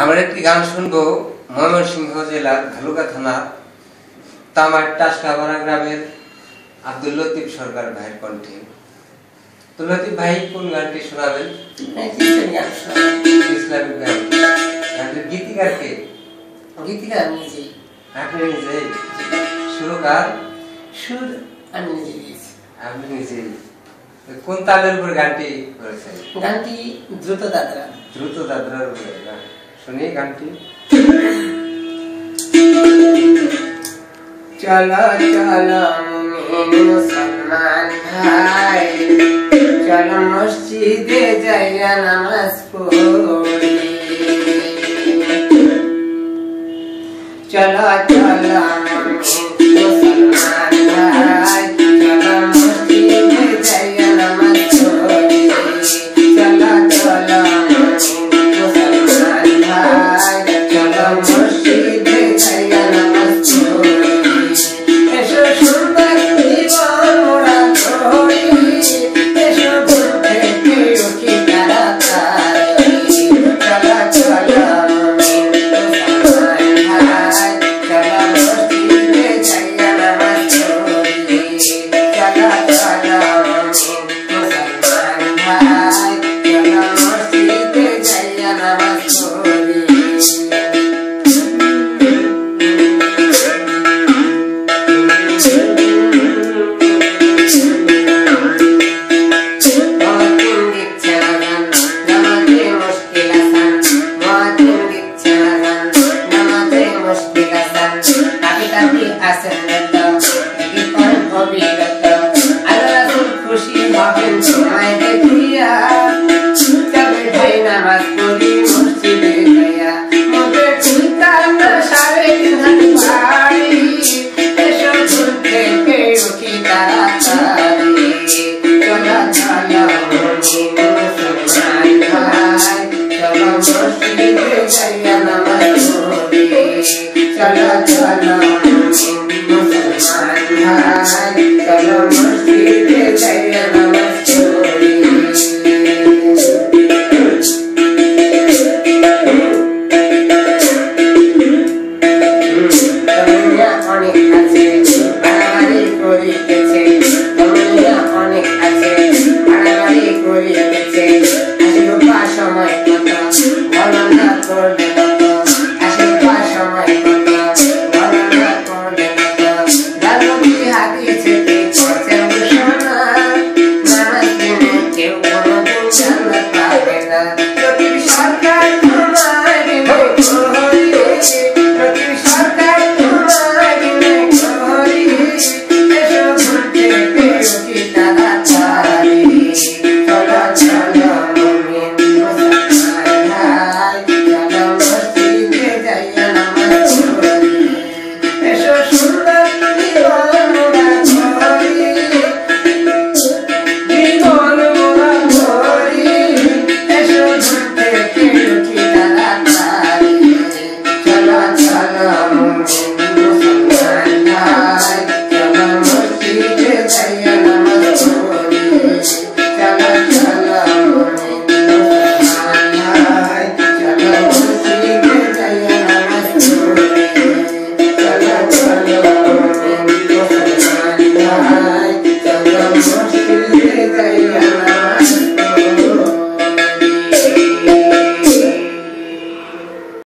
আমরা একটি গান শুনবো ময়মনসিংহ জেলার ভালুকা থানার তামার টাসকাপাড়া গ্রামের আব্দুল লতিফ সরকার ভাইয়ের কণ্ঠে। তো লতিফ ভাই কোন গানটি শোনাবেন? ইসলামিক গান। গানটির গীতিকার কে? গীতিকার নিজে। আপনি নিজেই? সুরকার? সুর আমি নিজে দিয়েছি। আপনি নিজেই? কোন তালের উপর গানটি করেছেন? গানটি দ্রুত দাদরা। দ্রুত দাদরার উপরে গান। শুনি গানটি। চলো চলো মুসলমান ভাই, চলো মসজিদে যাইয়া নামাজ পড়ি। চলো চলো মুসলমান ভাই, চলো মসজিদে যাইয়া নামাজ পড়ি। চলো চলো মুসলমান ভাই, চলো মসজিদে যাইয়া নামাজ পড়ি। এসো সুন্দর জীবন মোরা করি, এসো ঘুম থেকে উঠি তাড়াতাড়ি। চলো চলো মুসলমান ভাই, চলো মসজিদে যাইয়া নামাজ পড়ি। চলো চলো মুসলমান ভাই, চলো মসজিদে যাইয়া নামাজ পড়ি। সরকার